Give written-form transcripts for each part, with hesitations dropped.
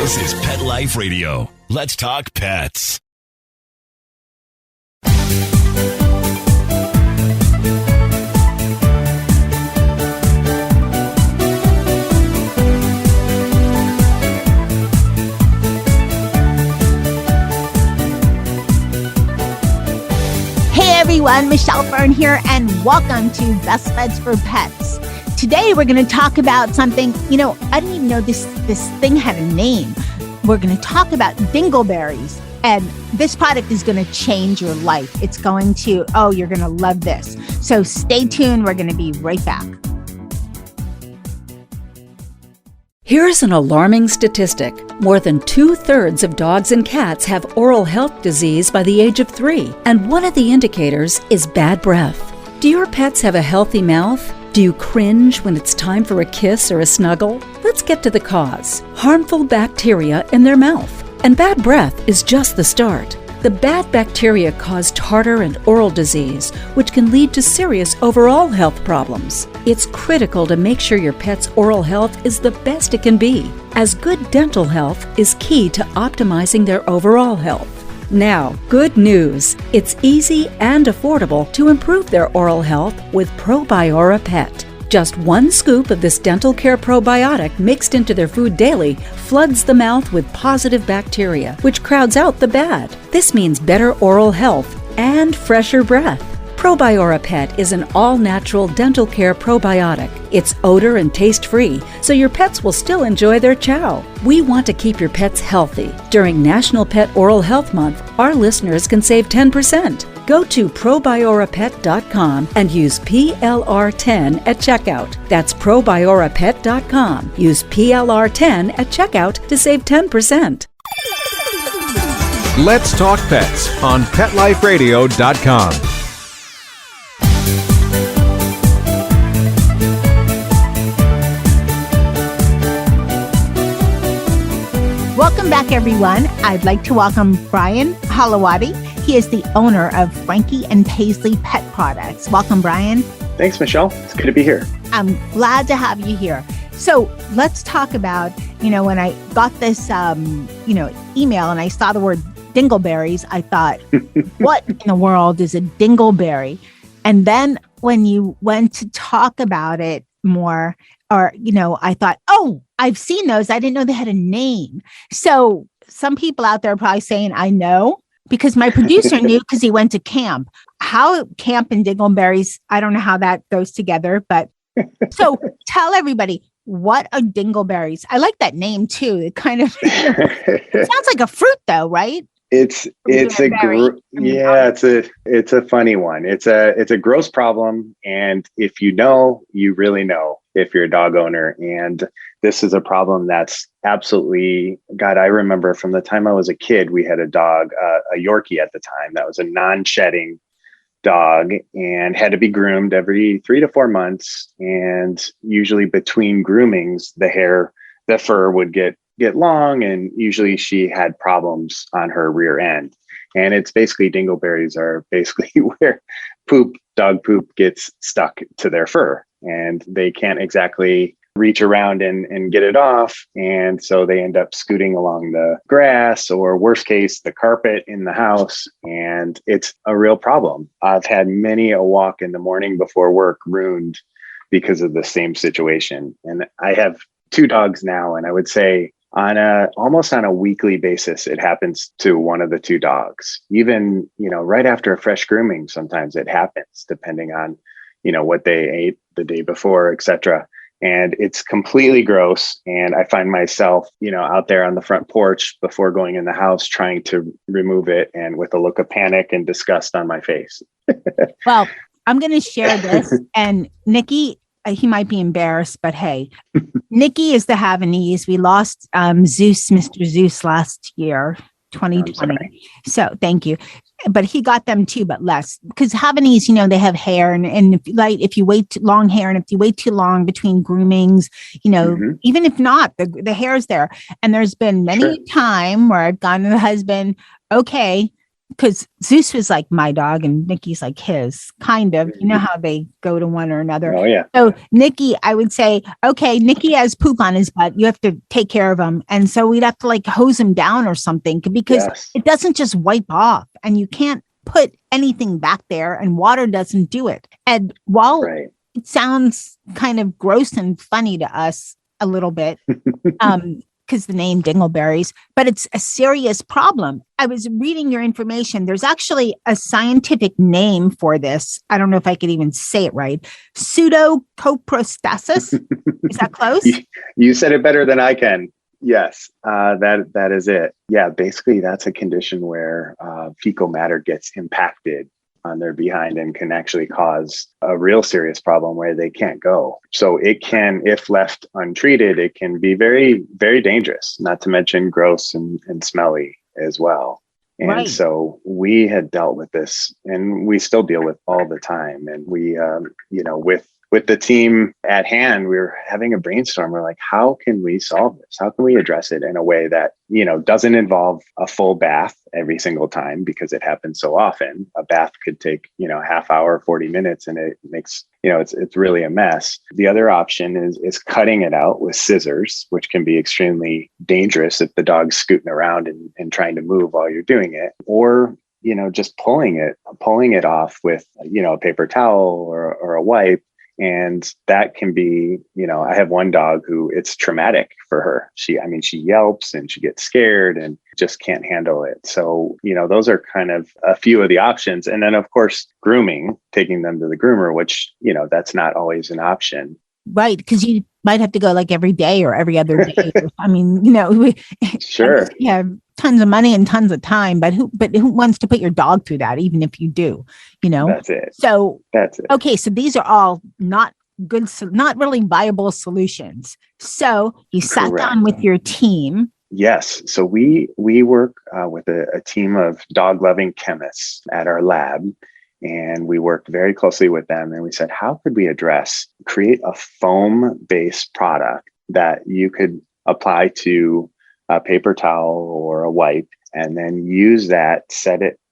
This is Pet Life Radio. Let's talk pets. Hey everyone, Michelle Fern here, and welcome to Best Beds for Pets. Today we're going to talk about something, I didn't even know this thing had a name. We're going to talk about Dingleberries, and this product is going to change your life. It's going to, you're going to love this. So stay tuned. We're going to be right back. Here's an alarming statistic. More than 2/3 of dogs and cats have oral health disease by the age of 3, and one of the indicators is bad breath. Do your pets have a healthy mouth? Do you cringe when it's time for a kiss or a snuggle? Let's get to the cause. Harmful bacteria in their mouth. And bad breath is just the start. The bad bacteria cause tartar and oral disease, which can lead to serious overall health problems. It's critical to make sure your pet's oral health is the best it can be, as good dental health is key to optimizing their overall health. Now, good news. It's easy and affordable to improve their oral health with Probiora Pet. Just 1 scoop of this dental care probiotic mixed into their food daily floods the mouth with positive bacteria, which crowds out the bad. This means better oral health and fresher breath. Probiora Pet is an all-natural dental care probiotic. It's odor and taste-free, so your pets will still enjoy their chow. We want to keep your pets healthy. During National Pet Oral Health Month, our listeners can save 10%. Go to probioropet.com and use PLR10 at checkout. That's probioropet.com. Use PLR10 at checkout to save 10%. Let's Talk Pets on PetLifeRadio.com. Welcome back, everyone. I'd like to welcome Brian Hollowaty. He is the owner of Frankie and Paisley Pet Products. Welcome, Brian. Thanks, Michelle. It's good to be here. I'm glad to have you here. So let's talk about, when I got this, email and I saw the word Dingleberries, I thought, what in the world is a dingleberry? And then when you went to talk about it more, I thought, I've seen those. I didn't know they had a name. So some people out there are probably saying, I know, because my producer knew because he went to camp. How camp and Dingleberries, I don't know how that goes together, but so tell everybody, what are Dingleberries? I like that name too. It kind of it sounds like a fruit though, right? It's a funny one. It's a gross problem, and if you know, you really know if you're a dog owner. And this is a problem that's absolutely, God, I remember from the time I was a kid, we had a dog, a Yorkie at the time, that was a non-shedding dog and had to be groomed every 3 to 4 months. And usually between groomings, the fur would get long, and usually she had problems on her rear end. And it's basically, Dingleberries are basically where dog poop gets stuck to their fur, and they can't exactly reach around and get it off. And so they end up scooting along the grass, or worst case, the carpet in the house. And it's a real problem. I've had many a walk in the morning before work ruined because of the same situation. And I have 2 dogs now, and I would say almost on a weekly basis, it happens to one of the 2 dogs. Even, right after a fresh grooming, sometimes it happens depending on, what they ate the day before, etc. And it's completely gross. And I find myself, out there on the front porch before going in the house, trying to remove it, and with a look of panic and disgust on my face. Well, I'm going to share this, and Nikki, he might be embarrassed, but hey, Nikki is the Havanese. We lost Mr. Zeus last year, 2020. So thank you. But he got them too, but less, because Havanese, they have hair, and if you wait long hair, and if you wait too long between groomings, even if not, the hair's there. And there's been many time where I've gone to the husband, okay, because Zeus was like my dog and Nikki's like his, kind of. You know how they go to one or another. Oh, yeah. So Nikki, I would say, okay, Nikki has poop on his butt. You have to take care of him. And so we'd have to like hose him down or something because it doesn't just wipe off and you can't put anything back there and water doesn't do it. And while it sounds kind of gross and funny to us a little bit, because the name Dingleberries, but it's a serious problem. I was reading your information. There's actually a scientific name for this. I don't know if I could even say it right. Pseudocoprostasis. Is that close? You said it better than I can. Yes, that is it. Yeah, basically that's a condition where fecal matter gets impacted on their behind and can actually cause a real serious problem where they can't go. So it can, if left untreated, it can be very, very dangerous, not to mention gross and smelly as well. And so we had dealt with this and we still deal with all the time. And we, with the team at hand, we were having a brainstorm. We're like, how can we solve this? How can we address it in a way that, doesn't involve a full bath every single time because it happens so often. A bath could take, half hour, 40 minutes, and it makes, it's really a mess. The other option is cutting it out with scissors, which can be extremely dangerous if the dog's scooting around and trying to move while you're doing it, or just pulling it off with, a paper towel or a wipe. And that can be, I have one dog who it's traumatic for her. She yelps and she gets scared and just can't handle it. So, those are kind of a few of the options. And then, of course, grooming, taking them to the groomer, which, that's not always an option. Right. Because you might have to go like every day or every other day. Sure. You have tons of money and tons of time, but who wants to put your dog through that, even if you do, That's it. So that's it. Okay. So these are all not good, not really viable solutions. So you sat down with your team. Yes. So we work with a team of dog-loving chemists at our lab. And we worked very closely with them. And we said, how could we create a foam-based product that you could apply to a paper towel or a wipe, and then use that,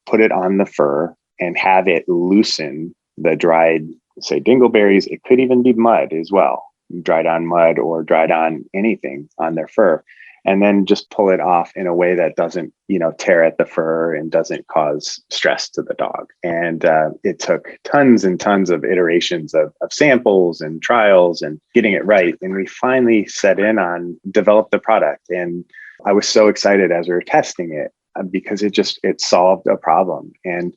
put it on the fur and have it loosen the dried, say, dingleberries. It could even be mud as well, dried on mud or dried on anything on their fur. And then just pull it off in a way that doesn't, tear at the fur and doesn't cause stress to the dog. And it took tons and tons of iterations of samples and trials and getting it right. And we finally set in on develop the product. And I was so excited as we were testing it because it solved a problem. And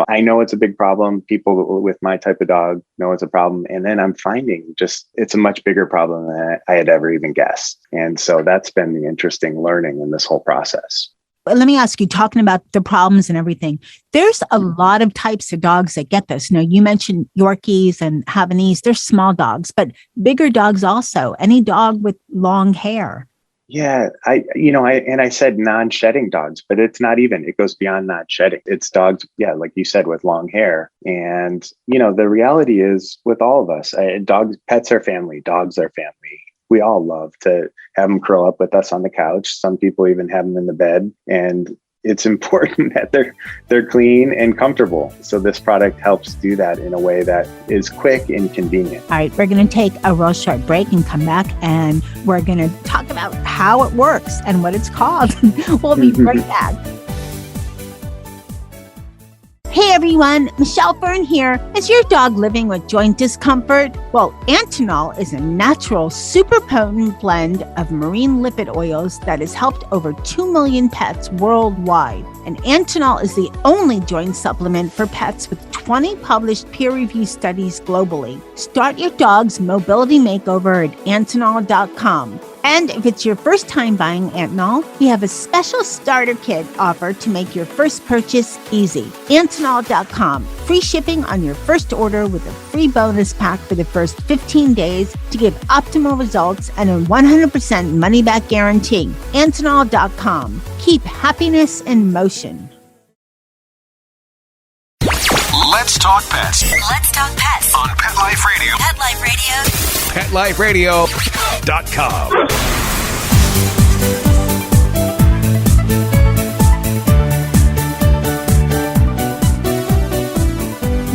I know it's a big problem. People with my type of dog know it's a problem. And then I'm finding it's a much bigger problem than I had ever even guessed. And so that's been the interesting learning in this whole process. But let me ask you, talking about the problems and everything, there's a lot of types of dogs that get this. You mentioned Yorkies and Havanese. They're small dogs, but bigger dogs also. Any dog with long hair. Yeah, I said non-shedding dogs, but it's not even, it goes beyond non-shedding. It's dogs, like you said, with long hair. And, the reality is with all of us, pets are family, dogs are family. We all love to have them curl up with us on the couch. Some people even have them in the bed. And it's important that they're clean and comfortable. So this product helps do that in a way that is quick and convenient. All right, we're going to take a real short break and come back, and we're going to talk about how it works and what it's called. We'll be right back. Hey everyone, Michelle Fern here. Is your dog living with joint discomfort? Well, Antinol is a natural, super potent blend of marine lipid oils that has helped over 2 million pets worldwide. And Antinol is the only joint supplement for pets with 20 published peer-reviewed studies globally. Start your dog's mobility makeover at Antinol.com. And if it's your first time buying Antinol, we have a special starter kit offer to make your first purchase easy. Antinol.com. Free shipping on your first order with a free bonus pack for the first 15 days to give optimal results and a 100% money-back guarantee. Antinol.com. Keep happiness in motion. Let's talk pets. Let's talk pets On Pet Life Radio. Pet Life PetLifeRadio.com.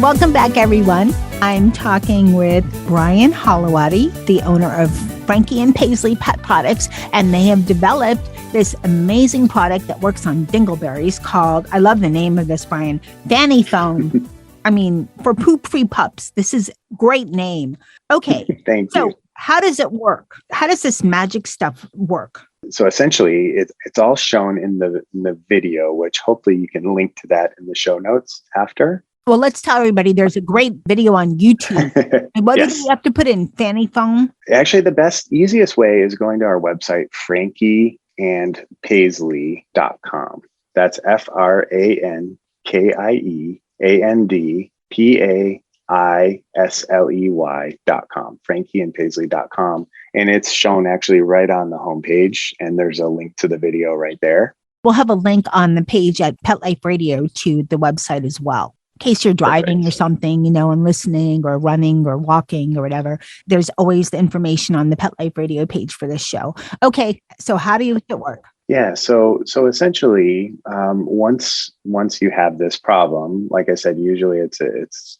Welcome back, everyone. I'm talking with Brian Hollowaty, the owner of Frankie and Paisley Pet Products, and they have developed this amazing product that works on dingleberries called, I love the name of this, Brian, Fanny Foam. I mean, for poop-free pups. This is a great name. Okay. Thank you. So how does it work? How does this magic stuff work? So essentially, it's all shown in the video, which hopefully you can link to that in the show notes after. Well, let's tell everybody there's a great video on YouTube. And what Yes. do we have to put in? Fanny Foam? Actually, the easiest way is going to our website, frankieandpaisley.com. That's FrankieandPaisley.com, frankieandpaisley.com. And it's shown actually right on the homepage. And there's a link to the video right there. We'll have a link on the page at Pet Life Radio to the website as well. In case you're driving Perfect. or something, and listening or running or walking or whatever, there's always the information on the Pet Life Radio page for this show. Okay, so how do you make it work? Yeah, so essentially, once you have this problem, like I said, usually it's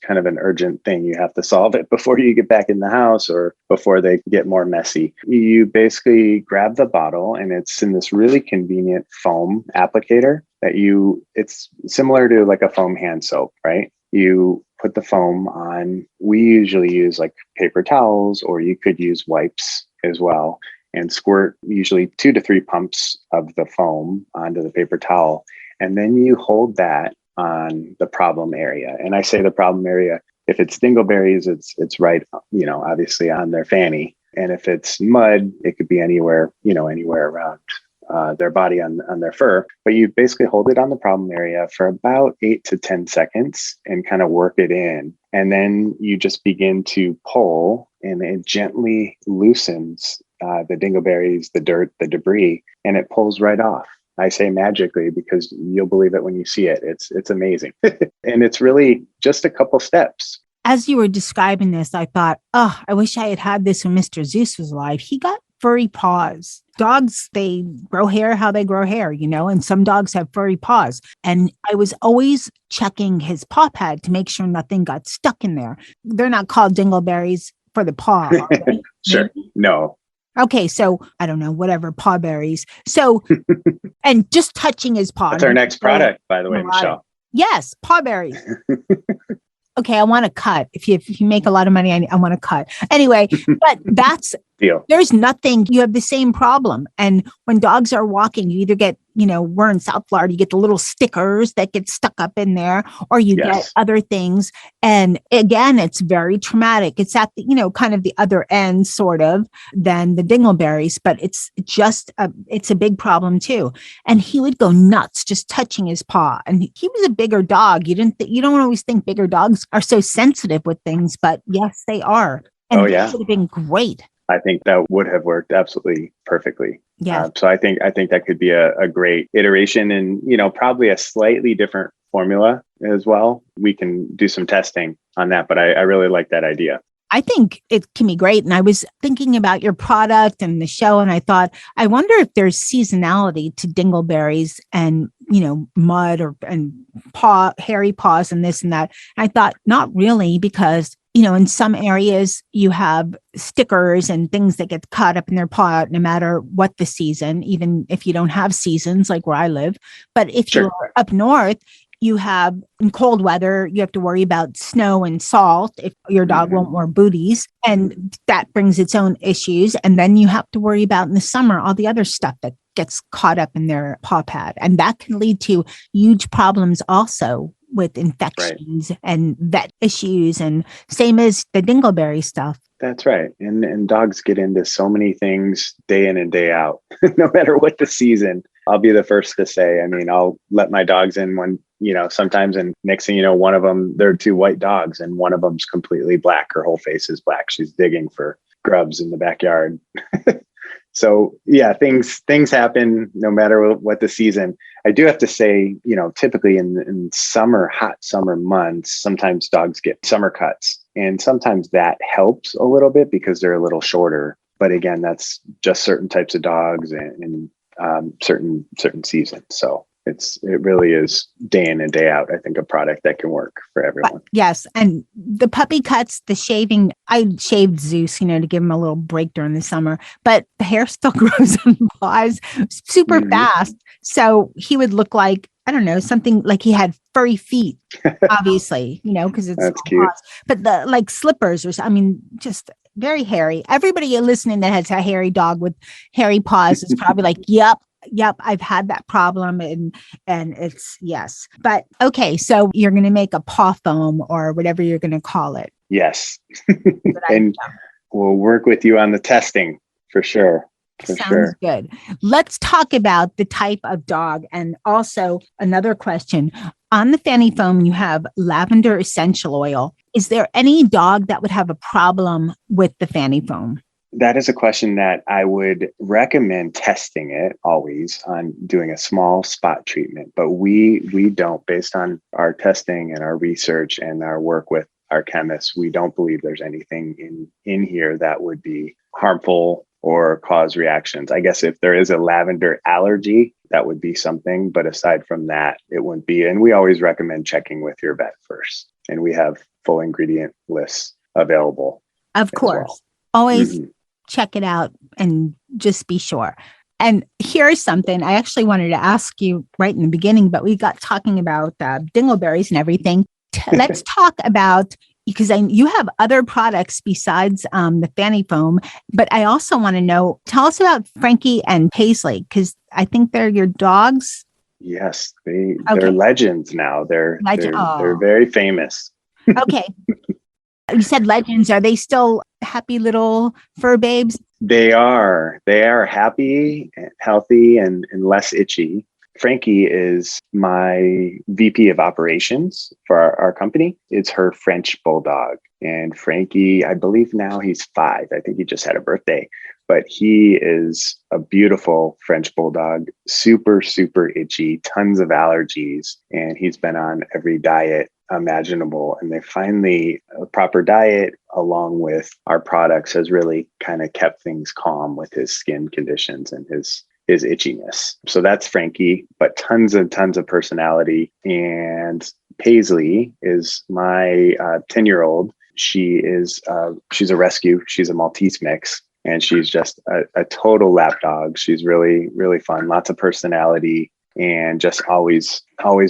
kind of an urgent thing. You have to solve it before you get back in the house or before they get more messy. You basically grab the bottle, and it's in this really convenient foam applicator it's similar to like a foam hand soap, right? You put the foam on. We usually use like paper towels, or you could use wipes as well, and squirt usually 2 to 3 pumps of the foam onto the paper towel. And then you hold that on the problem area. And I say the problem area, if it's dingleberries, it's right, obviously on their fanny. And if it's mud, it could be anywhere around their body on their fur. But you basically hold it on the problem area for about 8 to 10 seconds and kind of work it in. And then you just begin to pull, and it gently loosens the dingleberries, the dirt, the debris, and it pulls right off. I say magically because you'll believe it when you see it. It's amazing. And it's really just a couple steps. As you were describing this, I thought, I wish I had this when Mr. Zeus was alive. He got furry paws. Dogs, they grow hair how they grow hair, and some dogs have furry paws. And I was always checking his paw pad to make sure nothing got stuck in there. They're not called dingleberries for the paw. Are they? Sure. No. Okay, so I don't know, whatever, paw berries. So, and just touching his paw. That's our next product, by the way, Michelle. Yes, paw berries. Okay, I want to cut. If you make a lot of money, I want to cut. Anyway, but that's, Deal. There's nothing, you have the same problem. And when dogs are walking, you either get, we're in South Florida, you get the little stickers that get stuck up in there, or you get other things. And again, it's very traumatic. It's at the, kind of the other end sort of than the dingleberries, but it's just, it's a big problem too. And he would go nuts just touching his paw. And he was a bigger dog. You don't always think bigger dogs are so sensitive with things, but yes, they are. And it would have been great. I think that would have worked absolutely perfectly. Yeah. So I think that could be a great iteration, and, probably a slightly different formula as well. We can do some testing on that, but I really like that idea. I think it can be great. And I was thinking about your product and the show, and I thought, I wonder if there's seasonality to dingleberries and, mud and hairy paws and this and that. And I thought, not really, because in some areas you have stickers and things that get caught up in their paw, no matter what the season, even if you don't have seasons like where I live. But if you're up north, you have in cold weather, you have to worry about snow and salt if your dog won't wear booties. And that brings its own issues. And then you have to worry about in the summer, all the other stuff that gets caught up in their paw pad. And that can lead to huge problems also with infections and vet issues, and same as the dingleberry stuff. That's right. And dogs get into so many things day in and day out, no matter what the season. I'll be the first to say, I'll let my dogs in when, sometimes, and next thing you know, one of them, they're 2 white dogs and one of them's completely black. Her whole face is black. She's digging for grubs in the backyard. So yeah, things happen no matter what the season. I do have to say, typically in summer, hot summer months, sometimes dogs get summer cuts, and sometimes that helps a little bit because they're a little shorter. But again, that's just certain types of dogs and certain seasons. So It really is day in and day out, I think, a product that can work for everyone. Yes. And the puppy cuts, the shaving, I shaved Zeus, to give him a little break during the summer, but the hair still grows on paws super fast. So he would look like, I don't know, something like he had furry feet, obviously, because it's That's cute. paws. But the like slippers just very hairy. Everybody listening that has a hairy dog with hairy paws is probably like, yep, I've had that problem. And it's yes. But okay, so you're going to make a paw foam or whatever you're going to call it. Yes. And we'll work with you on the testing for sure. Sounds good. Let's talk about the type of dog. And also another question. On the Fanny Foam, you have lavender essential oil. Is there any dog that would have a problem with the Fanny Foam? That is a question that I would recommend testing it always on doing a small spot treatment. But we don't, based on our testing and our research and our work with our chemists, we don't believe there's anything in here that would be harmful or cause reactions. I guess if there is a lavender allergy, that would be something. But aside from that, it wouldn't be. And we always recommend checking with your vet first. And we have full ingredient lists available. Of course. Always check it out and just be sure. And here's something I actually wanted to ask you right in the beginning, but we got talking about dingleberries and everything. Let's talk about, because you have other products besides the Fanny Foam, but I also want to know, tell us about Frankie and Paisley, because I think they're your dogs. Yes, they're legends now. They're very famous. Okay. You said legends. Are they still happy little fur babes? They are. They are happy, healthy, and less itchy. Frankie is my VP of operations for our company. It's her French bulldog. And Frankie, I believe now he's 5. I think he just had a birthday. But he is a beautiful French bulldog, super, super itchy, tons of allergies. And he's been on every diet imaginable. And they finally, a proper diet along with our products has really kind of kept things calm with his skin conditions and his itchiness. So that's Frankie, but tons and tons of personality. And Paisley is my 10-year-old. She's a rescue. She's a Maltese mix. And she's just a total lap dog. She's really, really fun, lots of personality, and just always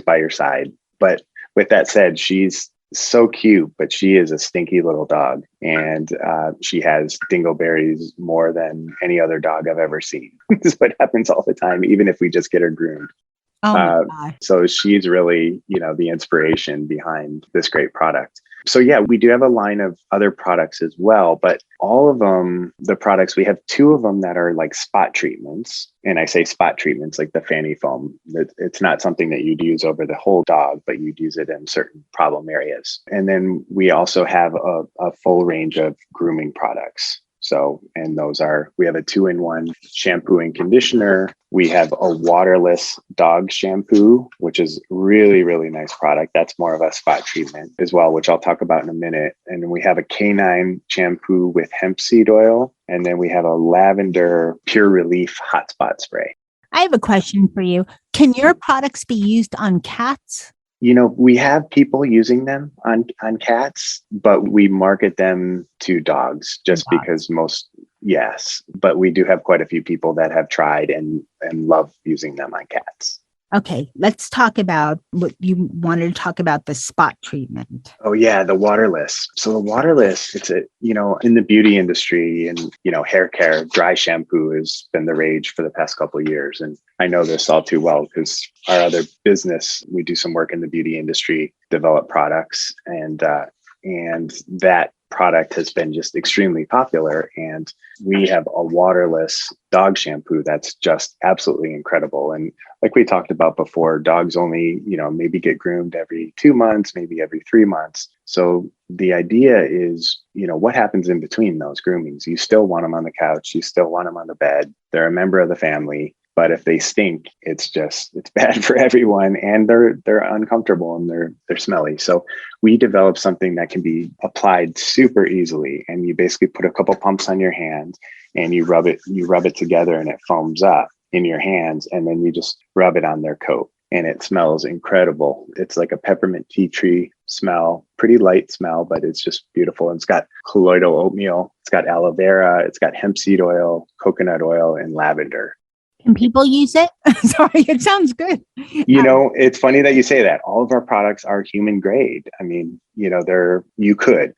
by your side. But with that said, she's so cute, but she is a stinky little dog. And she has dingleberries more than any other dog I've ever seen. This is what happens all the time, even if we just get her groomed. Oh my God. So she's really, the inspiration behind this great product. So yeah, we do have a line of other products as well, but all of them, the products, we have 2 of them that are like spot treatments. And I say spot treatments like the Fanny Foam. It's not something that you'd use over the whole dog, but you'd use it in certain problem areas. And then we also have a full range of grooming products. So, and we have a 2-in-1 shampoo and conditioner. We have a waterless dog shampoo, which is really, really nice product. That's more of a spot treatment as well, which I'll talk about in a minute. And we have a canine shampoo with hemp seed oil. And then we have a lavender pure relief hot spot spray. I have a question for you. Can your products be used on cats? We have people using them on cats, but we market them to dogs just because yes. But we do have quite a few people that have tried and love using them on cats. Okay, let's talk about what you wanted to talk about, the spot treatment. Oh yeah, the waterless. So the waterless, it's in the beauty industry and, hair care, dry shampoo has been the rage for the past couple of years. And I know this all too well because our other business, we do some work in the beauty industry, develop products, and that product has been just extremely popular. And we have a waterless dog shampoo that's just absolutely incredible. And like we talked about before, dogs only, maybe get groomed every 2 months, maybe every 3 months. So the idea is, what happens in between those groomings? You still want them on the couch. You still want them on the bed. They're a member of the family. But if they stink, it's bad for everyone, and they're uncomfortable and they're smelly. So we developed something that can be applied super easily, and you basically put a couple pumps on your hand and you rub it together, and it foams up in your hands, and then you just rub it on their coat. and it smells incredible. It's like a peppermint tea tree smell, pretty light smell, but it's just beautiful. And it's got colloidal oatmeal, it's got aloe vera, it's got hemp seed oil, coconut oil, and lavender. Can people use it? Sorry, it sounds good. It's funny that you say that. All of our products are human grade. I mean, you could,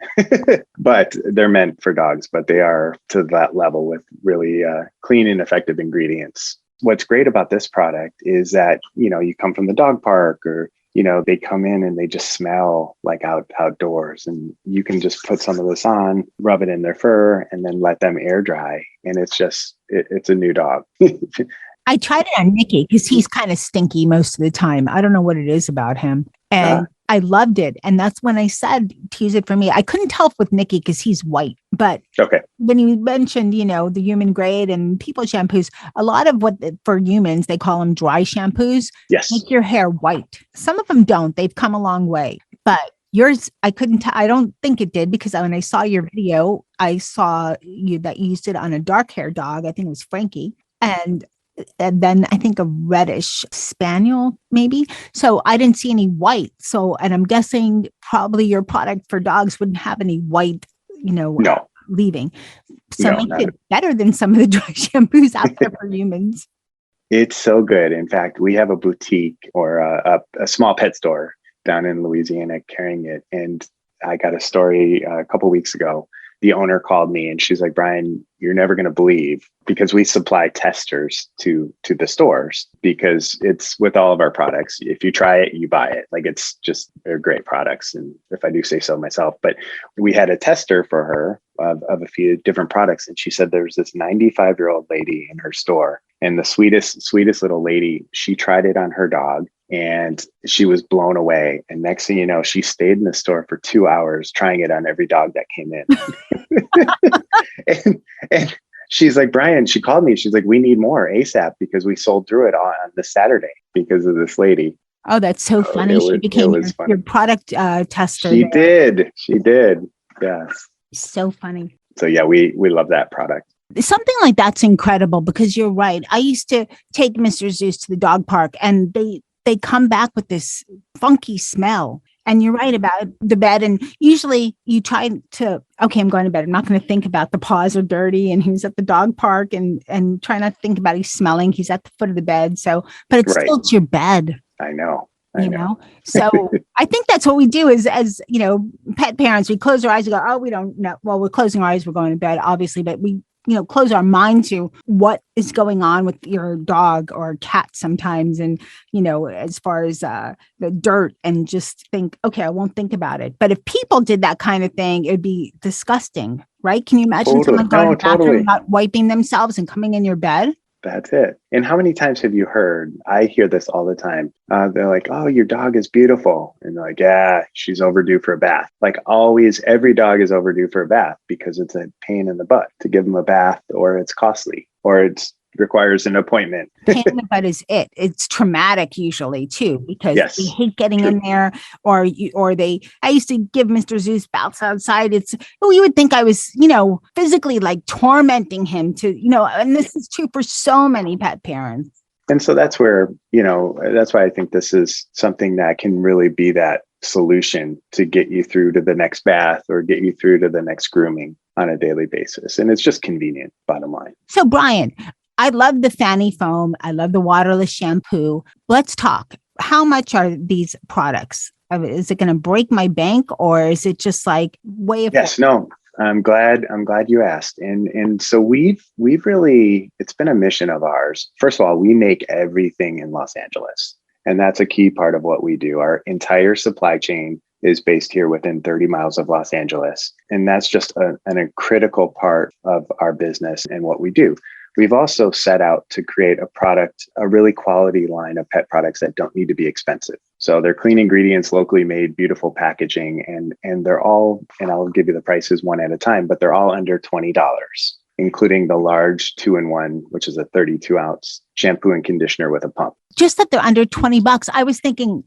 but they're meant for dogs, but they are to that level with really clean and effective ingredients. What's great about this product is that, you come from the dog park or, they come in and they just smell like outdoors, and you can just put some of this on, rub it in their fur, and then let them air dry. And it's just, it's a new dog. I tried it on Nicky because he's kind of stinky most of the time. I don't know what it is about him. And I loved it. And that's when I said to use it for me. I couldn't tell with Nicky because he's white. But when you mentioned, the human grade and people shampoos, a lot of for humans, they call them dry shampoos. Yes. Make your hair white. Some of them don't. They've come a long way. But yours, I couldn't tell. I don't think it did, because when I saw your video, I saw that you used it on a dark hair dog. I think it was Frankie. And then I think a reddish spaniel, maybe. So I didn't see any white. And I'm guessing probably your product for dogs wouldn't have any white, leaving. So it makes it better than some of the dry shampoos out there for humans. It's so good. In fact, we have a boutique or a small pet store down in Louisiana carrying it. And I got a story a couple of weeks ago. The owner called me and she's like, Brian, you're never going to believe, because we supply testers to the stores, because it's with all of our products. If you try it, you buy it. Like, it's just, they're great products. And if I do say so myself, but we had a tester for her of a few different products. And she said there was this 95-year-old lady in her store, and the sweetest little lady, she tried it on her dog and she was blown away. And next thing you know, she stayed in the store for 2 hours trying it on every dog that came in. and she's like, Brian, she called me. She's like, we need more ASAP, because we sold through it on this Saturday because of this lady. Oh, that's so funny. She became your product tester. She did. Yes. So funny. So yeah, we love that product. Something like that's incredible, because you're right. I used to take Mr. Zeus to the dog park, and they come back with this funky smell. And you're right about the bed. And usually you try to, I'm going to bed. I'm not going to think about the paws are dirty and he's at the dog park, and try not to think about he's smelling. He's at the foot of the bed. So, but it's still, it's your bed. I know. So I think that's what we do as pet parents. We close our eyes and go, oh, we don't know. Well, we're closing our eyes. We're going to bed, obviously, but we, close our mind to what is going on with your dog or cat sometimes. And, as far as the dirt, and just think, okay, I won't think about it. But if people did that kind of thing, it'd be disgusting, right? Can you imagine someone going to the bathroom, not wiping themselves and coming in your bed? That's it. And how many times have you heard? I hear this all the time. They're like, oh, your dog is beautiful. And they're like, yeah, she's overdue for a bath. Like, always, every dog is overdue for a bath, because it's a pain in the butt to give them a bath, or it's costly, or it requires an appointment. Pain in the butt is it. It's traumatic usually too, because they hate getting in there, I used to give Mr. Zeus baths outside. You would think I was, physically like tormenting him to, and this is true for so many pet parents. And so that's where, that's why I think this is something that can really be that solution to get you through to the next bath, or get you through to the next grooming on a daily basis. And it's just convenient, bottom line. So Brian, I love the Fanny Foam. I love the waterless shampoo. Let's talk. How much are these products? Is it going to break my bank, or is it just like way of? Yes, no. I'm glad you asked. And so we've really, it's been a mission of ours. First of all, we make everything in Los Angeles, and that's a key part of what we do. Our entire supply chain is based here within 30 miles of Los Angeles. And that's just a critical part of our business and what we do. We've also set out to create a really quality line of pet products that don't need to be expensive. So they're clean ingredients, locally made, beautiful packaging, and they're all, and I'll give you the prices one at a time, but they're all under $20, including the large 2-in-1, which is a 32-ounce shampoo and conditioner with a pump. Just that they're under $20. I was thinking,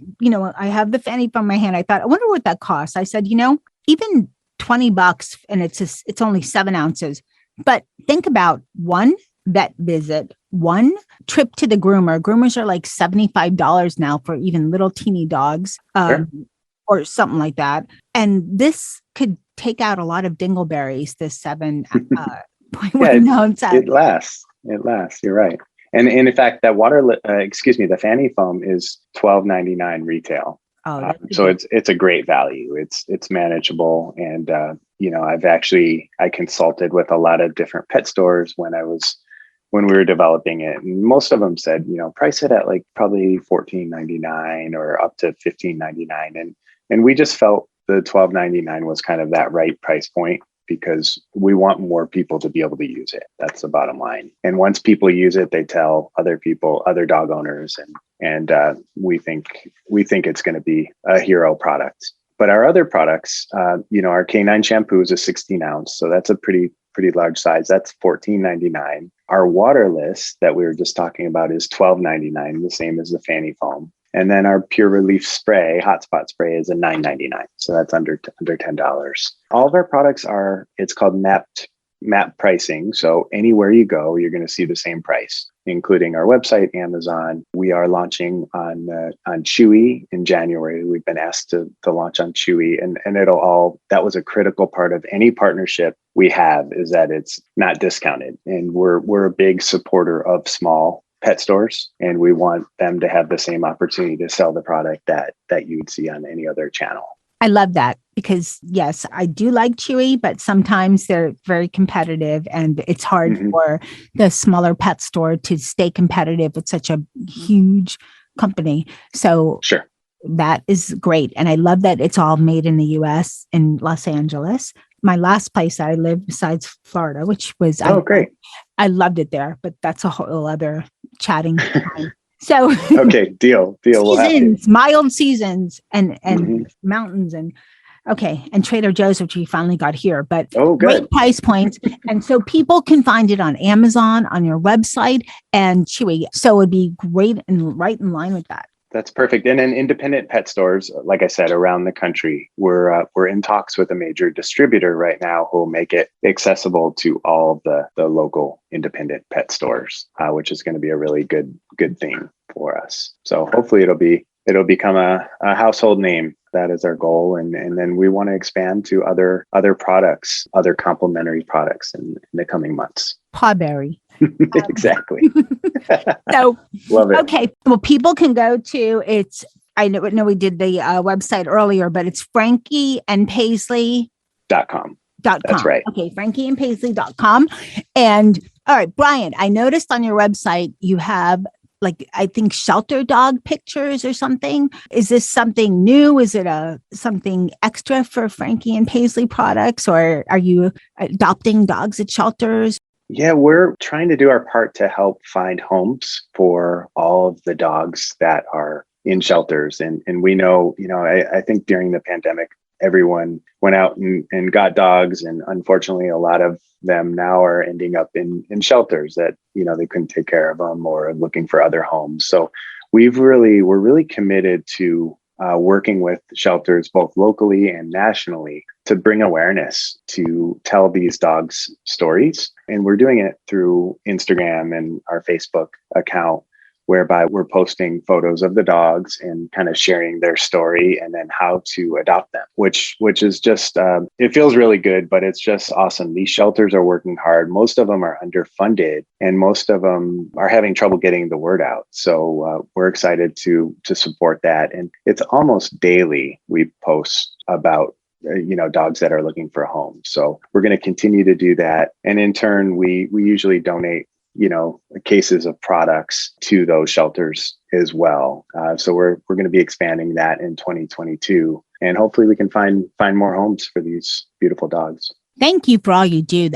I have the Fanny from my hand. I thought, I wonder what that costs. I said, even $20, and it's only 7 ounces. But think about one vet visit, one trip to the groomer. Groomers are like $75 now for even little teeny dogs, Sure. or something like that. And this could take out a lot of dingleberries, this 7.1 ounce. It lasts. It lasts. You're right. And in fact, that the Fanny Foam is $12.99 retail. So it's a great value. It's manageable. And, I consulted with a lot of different pet stores when we were developing it. And most of them said, price it at like probably $14.99 or up to $15.99. And we just felt the $12.99 was kind of that right price point, because we want more people to be able to use it. That's the bottom line. And once people use it, they tell other people, other dog owners, and we think it's going to be a hero product. But our other products, our canine shampoo is a 16 ounce, so that's a pretty large size. That's $14.99. Our waterless that we were just talking about is $12.99, the same as the Fanny Foam. And then our Pure Relief spray, hotspot spray, is a $9.99. So that's under $10. All of our products it's called map pricing. So anywhere you go, you're going to see the same price, including our website, Amazon. We are launching on Chewy in January. We've been asked to launch on Chewy, and that was a critical part of any partnership we have, is that it's not discounted. And we're a big supporter of small pet stores, and we want them to have the same opportunity to sell the product that you would see on any other channel. I love that, because yes, I do like Chewy, but sometimes they're very competitive, and it's hard for the smaller pet store to stay competitive with such a huge company. So sure, that is great. And I love that it's all made in the US, in Los Angeles. My last place I lived besides Florida, which was great. I loved it there, but that's a whole other chatting time. So okay, deal. Seasons, mild seasons, and mountains, and Trader Joe's, which we finally got here, but great price points. And so people can find it on Amazon, on your website, and Chewy. So it'd be great and right in line with that. That's perfect. And then independent pet stores, like I said, around the country, we're in talks with a major distributor right now who will make it accessible to all of the local independent pet stores, which is going to be a really good thing for us. So hopefully it'll become a household name. That is our goal. And then we want to expand to other products, other complementary products in the coming months. Pawberry. Exactly. So, love it. Okay. Well, people can go to I know we did the website earlier, but it's frankieandpaisley.com. That's right. Okay. frankieandpaisley.com. And all right, Brian, I noticed on your website, you have I think shelter dog pictures or something. Is this something new? Is it something extra for Frankie and Paisley products, or are you adopting dogs at shelters? Yeah, we're trying to do our part to help find homes for all of the dogs that are in shelters. And we know, I think during the pandemic, everyone went out and got dogs. And unfortunately, a lot of them now are ending up in shelters that, they couldn't take care of them or looking for other homes. So we're really committed to working with shelters both locally and nationally to bring awareness, to tell these dogs' stories. And we're doing it through Instagram and our Facebook account, whereby we're posting photos of the dogs and kind of sharing their story and then how to adopt them, which is just, it feels really good, but it's just awesome. These shelters are working hard. Most of them are underfunded, and most of them are having trouble getting the word out. So we're excited to support that. And it's almost daily we post about dogs that are looking for a home. So we're going to continue to do that. And in turn, we usually donate cases of products to those shelters as well. So we're going to be expanding that in 2022, and hopefully we can find more homes for these beautiful dogs. Thank you for all you do.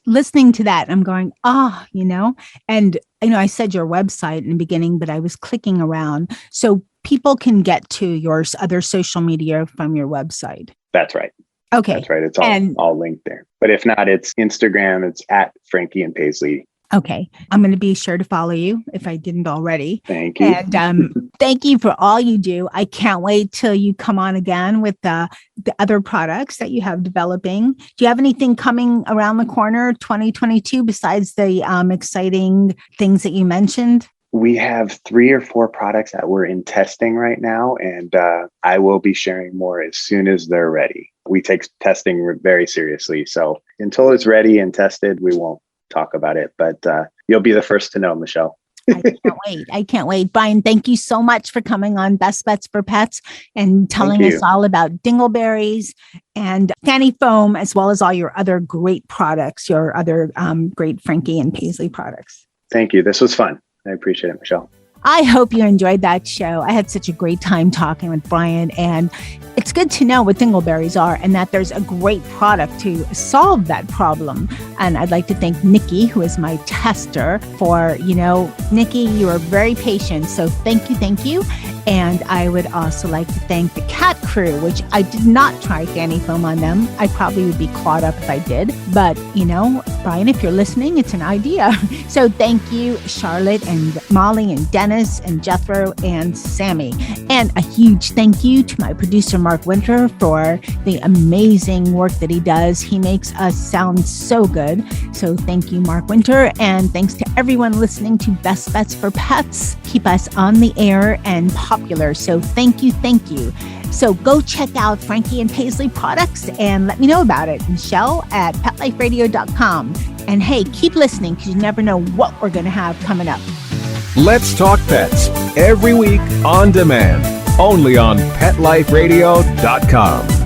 Listening to that, I'm going, and I said your website in the beginning, but I was clicking around so people can get to your other social media from your website. That's right. Okay. That's right. It's all linked there. But if not, it's Instagram. It's at Frankie and Paisley Okay. I'm going to be sure to follow you if I didn't already. Thank you. And thank you for all you do. I can't wait till you come on again with the other products that you have developing. Do you have anything coming around the corner 2022 besides the exciting things that you mentioned? We have 3 or 4 products that we're in testing right now, and I will be sharing more as soon as they're ready. We take testing very seriously. So until it's ready and tested, we won't talk about it, but you'll be the first to know, Michelle. I can't wait. Brian, thank you so much for coming on Best Bets for Pets and telling us all about Dingleberries and Fanny Foam, as well as all your other great products, your other great Frankie and Paisley products. Thank you. This was fun. I appreciate it, Michelle. I hope you enjoyed that show. I had such a great time talking with Brian, and it's good to know what Dingleberries are and that there's a great product to solve that problem. And I'd like to thank Nikki, who is my tester, for, Nikki, you are very patient. So thank you. And I would also like to thank the cat crew, which I did not try Fanny Foam on them. I probably would be clawed up if I did. But, Brian, if you're listening, it's an idea. So thank you, Charlotte and Molly and Dennis and Jethro and Sammy. And a huge thank you to my producer, Mark Winter, for the amazing work that he does. He makes us sound so good. So thank you, Mark Winter. And thanks to everyone listening to Best Bets for Pets. Keep us on the air and popular. So thank you. So go check out Frankie and Paisley products and let me know about it. Michelle at PetLifeRadio.com. And hey, keep listening because you never know what we're going to have coming up. Let's Talk Pets every week on demand, only on PetLifeRadio.com.